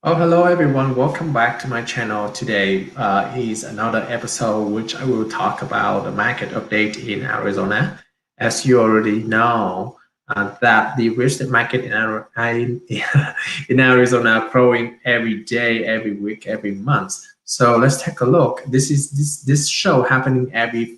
Oh, hello everyone. Welcome back to my channel. Today is another episode which I will talk about the market update in Arizona. As you already know, that the real estate market in Arizona growing every day, every week, every month. So let's take a look. This show happening every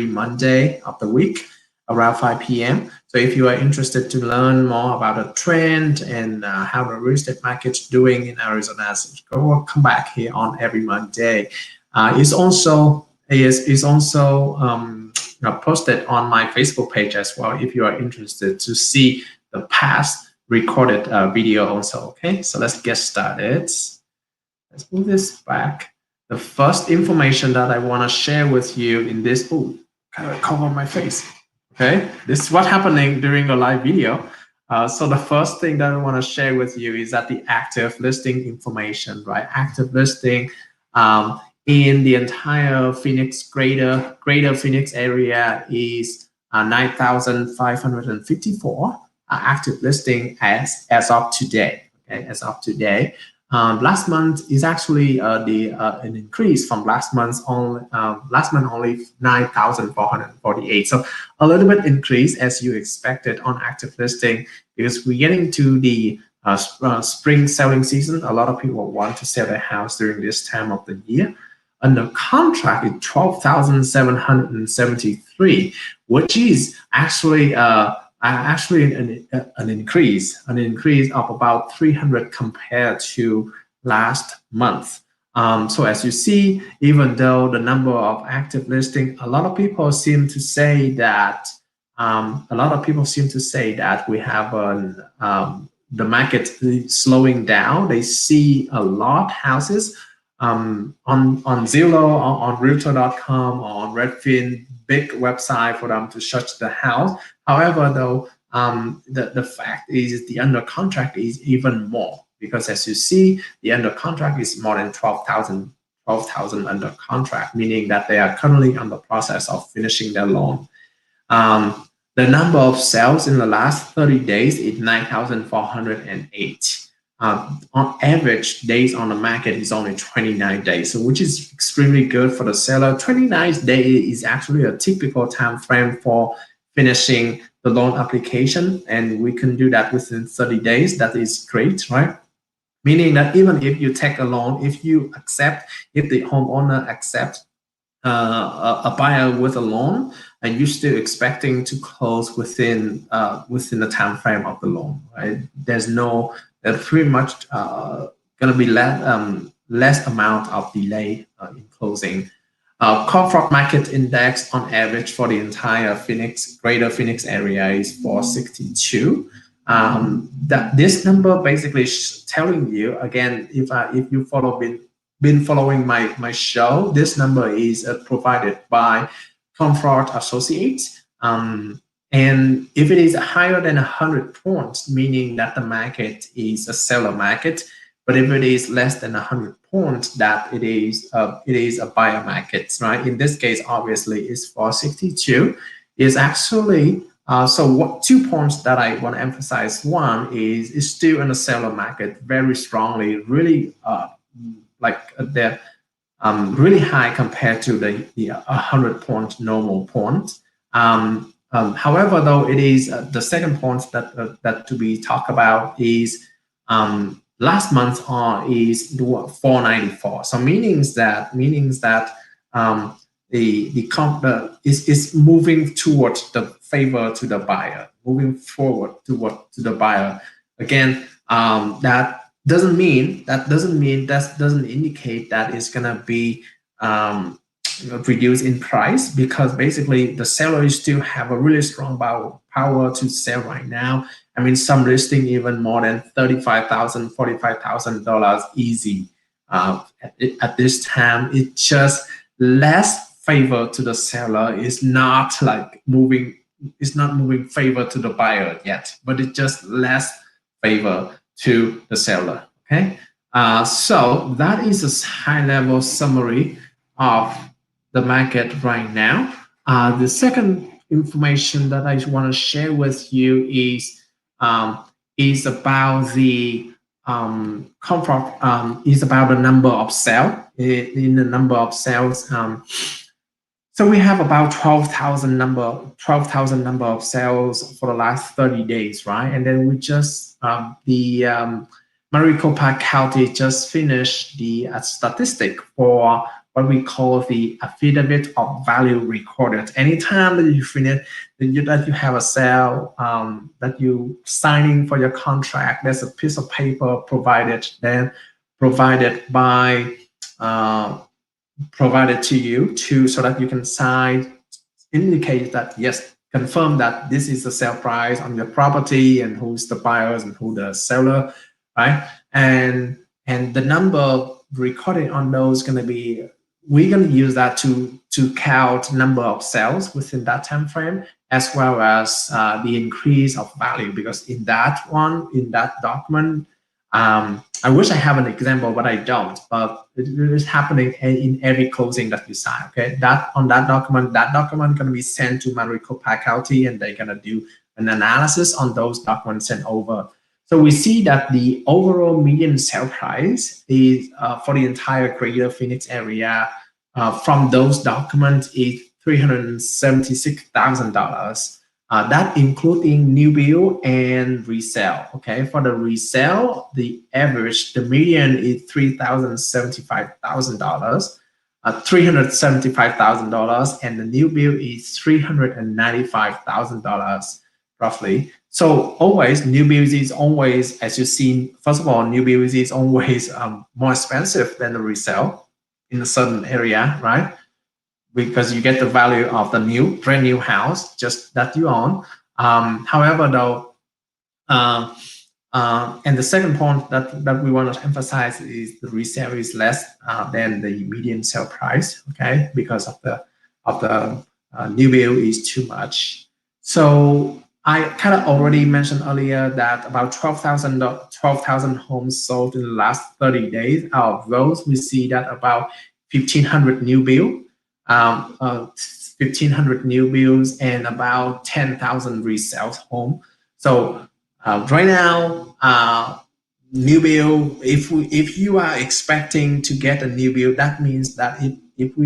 Monday of the week around 5 p.m. So if you are interested to learn more about the trend and how the real estate market's doing in Arizona, come back here on every Monday. It's also posted on my Facebook page as well if you are interested to see the past recorded video also. Okay, so let's get started. Let's move this back. The first information that I want to share with you in this, kind of cover my face. Okay, this is what's happening during the live video. So the first thing that I want to share with you is that the active listing information, right? Active listing in the entire greater Phoenix area is 9,554 active listing as of today. Okay, as of today. Last month is actually an increase from last month. Last month only 9,448. So a little bit increase as you expected on active listing because we're getting to the spring selling season. A lot of people want to sell their house during this time of the year. Under contract is 12,773, which is actually an increase of about 300 compared to last month. So as you see, even though the number of active listing, a lot of people seem to say that we have the market slowing down. They see a lot houses on Zillow, on Realtor.com, on Redfin, big website for them to search the house. However, though, the fact is the under contract is even more because as you see, the under contract is more than 12,000 under contract, meaning that they are currently on the process of finishing their loan. The number of sales in the last 30 days is 9,408. On average, days on the market is only 29 days, so which is extremely good for the seller. 29 days is actually a typical time frame for finishing the loan application, and we can do that within 30 days. That is great, right? Meaning that even if you take a loan, if the homeowner accepts a buyer with a loan, and you're still expecting to close within the time frame of the loan, right? There's pretty much going to be less amount of delay in closing. Comfort Market Index on average for the entire greater Phoenix area is 462. That this number basically telling you again, if you been following my show, this number is provided by Comfort Associates. And if it is higher than 100 points, meaning that the market is a seller market, but if it is less than 100 points, that it is a buyer market, right? In this case, obviously, is 462. Is actually so. What 2 points that I want to emphasize? One is still in the seller market very strongly, really they're really high compared to the 100 point normal point. However, though, it is the second point that to be talked about is last month is 494. So meanings that is moving towards the favor to the buyer, moving forward to the buyer. Again, that doesn't indicate that it's gonna be reduced in price, because basically the sellers still have a really strong power to sell right now. I mean, some listing even more than $35,000, $45,000 easy. At this time, it's just less favor to the seller. It's not moving favor to the buyer yet, but it's just less favor to the seller. Okay, so that is a high-level summary of the market right now. The second information that I want to share with you is about the come from is about the number of sales. In the number of sales, so we have about 12,000 number of sales for the last 30 days, right? And then we just Maricopa County just finished the statistic for what we call the Affidavit of Value recorded. Anytime that you finish, that you have a sale, that you signing for your contract, there's a piece of paper provided by provided to you so that you can sign, indicate that yes, confirm that this is the sale price on your property and who's the buyers and who the seller, right? And the number recorded on those going to be, we're going to use that to count number of sales within that time frame, as well as the increase of value, because in that document, I wish I have an example, but I don't. But it is happening in every closing that you sign. Okay, that document going to be sent to Maricopa County, and they're going to do an analysis on those documents sent over. So we see that the overall median sale price is for the entire Greater Phoenix area from those documents is $376,000. That including new build and resale. Okay, for the resale, the median is $375,000, $375,000, and the new build is $395,000 roughly. So always new build is always, as you see, first of all, new build is always more expensive than the resale in a certain area, right? Because you get the value of the brand new house just that you own. However, though, and the second point that we want to emphasize is the resale is less than the median sale price. Okay, because of the new build is too much. So I kind of already mentioned earlier that about 12,000 homes sold in the last 30 days. Out of those, we see that about 1,500 new build. 1,500 new builds and about 10,000 resales home. So right now, new build, if you are expecting to get a new build, that means that if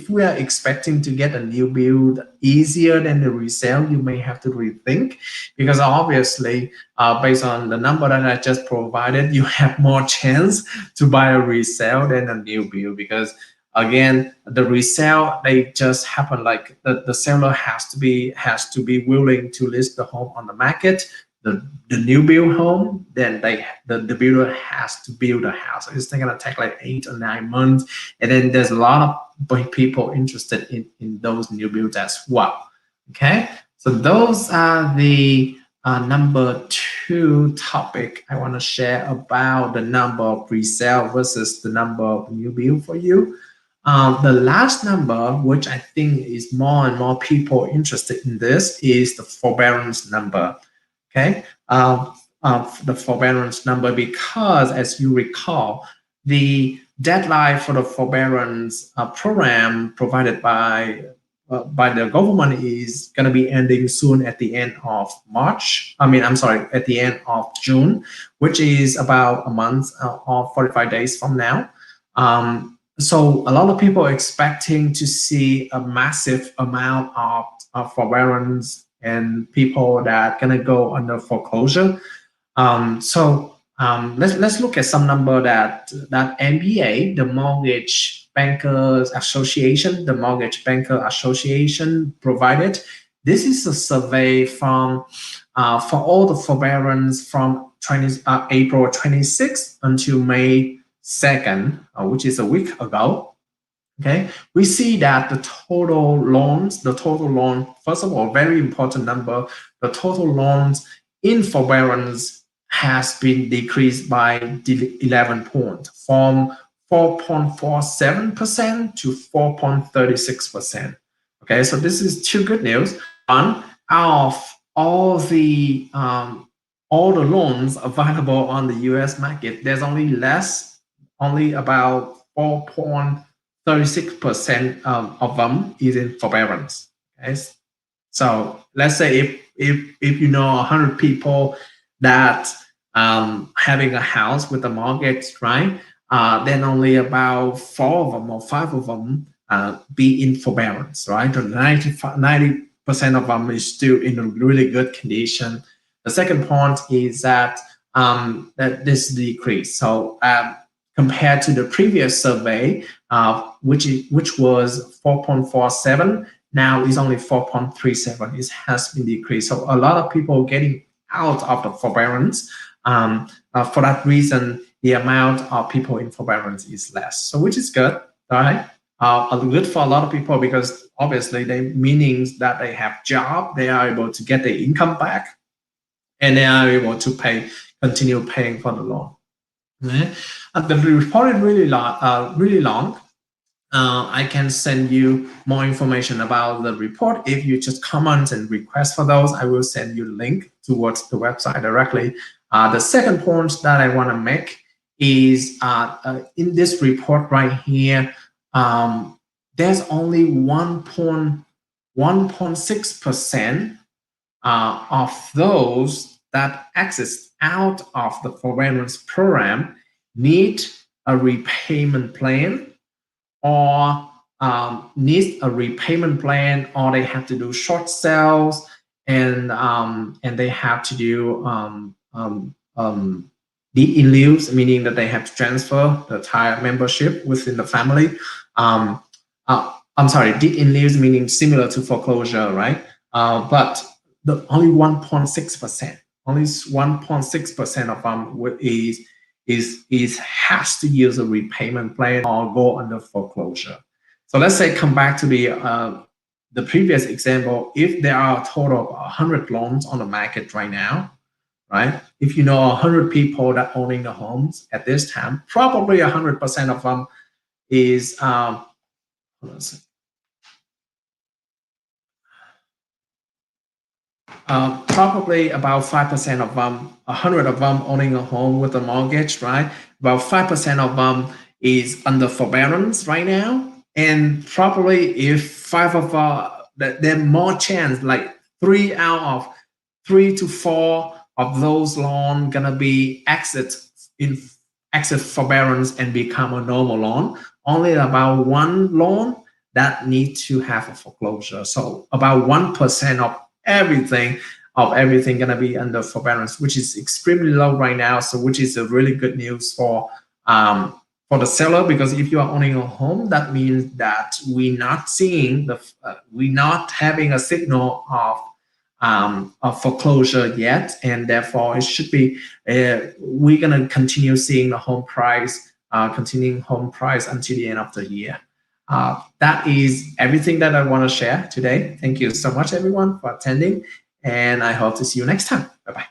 we are expecting to get a new build easier than the resale, you may have to rethink, because obviously based on the number that I just provided, you have more chance to buy a resale than a new build, because again, the resale, they just happen like the seller has to be willing to list the home on the market. The new build home, then the builder has to build a house. So it's gonna take like 8 or 9 months, and then there's a lot of people interested in those new builds as well. Okay, so those are the number 2 topic I want to share about the number of resale versus the number of new build for you. The last number, which I think is more and more people interested in this, is the forbearance number. Okay, the forbearance number, because as you recall, the deadline for the forbearance program provided by the government is going to be ending soon at the end of March. At the end of June, which is about a month or 45 days from now. So a lot of people are expecting to see a massive amount of forbearance and people that are gonna go under foreclosure. Let's look at some number that MBA, the Mortgage Bankers Association, provided. This is a survey from for all the forbearance from April 26th until May 2nd, which is a week ago. Okay, we see that the total loans, first of all, very important number, the total loans in forbearance has been decreased by 11 points, from 4.47% to 4.36%. Okay, so this is 2 good news. One, out of all the loans available on the U.S. market, there's only about 4.36% of them is in forbearance. Okay, so let's say if you know 100 people that having a house with a mortgage, right? Then only about 4 of them or 5 of them be in forbearance, right? 90% of them is still in a really good condition. The second point is that that this decrease. So compared to the previous survey, which was 4.47, now is only 4.37. It has been decreased. So a lot of people getting out of the forbearance. For that reason, the amount of people in forbearance is less. So which is good, right? Good for a lot of people because obviously they meanings that they have job, they are able to get their income back, and they are able to continue paying for the loan. Okay? The report is really long. I can send you more information about the report. If you just comment and request for those, I will send you a link towards the website directly. The second point that I want to make is in this report right here, there's only 1.6% of those that exist out of the forbearance program need a repayment plan, or needs a repayment plan, or they have to do short sales, and they have to do deed in lieu, meaning that they have to transfer the entire membership within the family. I'm sorry, deed in lieu meaning similar to foreclosure, right? But only 1.6%, only 1.6% of them has to use a repayment plan or go under foreclosure. So let's say come back to the previous example. If there are a total of 100 loans on the market right now, right? If you know 100 people that owning the homes at this time, probably 100% of them is hold on a second. Probably about 5% of them, 100 of them owning a home with a mortgage, right? About 5% of them is under forbearance right now. And probably if 5 of there's more chance, like 3 to 4 of those loans gonna be exit forbearance and become a normal loan. Only about 1 loan that need to have a foreclosure. So about 1% of everything gonna be under forbearance, which is extremely low right now. So which is a really good news for the seller, because if you are owning a home, that means that we're not seeing we're not having a signal of foreclosure yet, and therefore it should be we're gonna continue seeing the home price continuing home price until the end of the year. That is everything that I want to share today. Thank you so much, everyone, for attending, and I hope to see you next time. Bye-bye.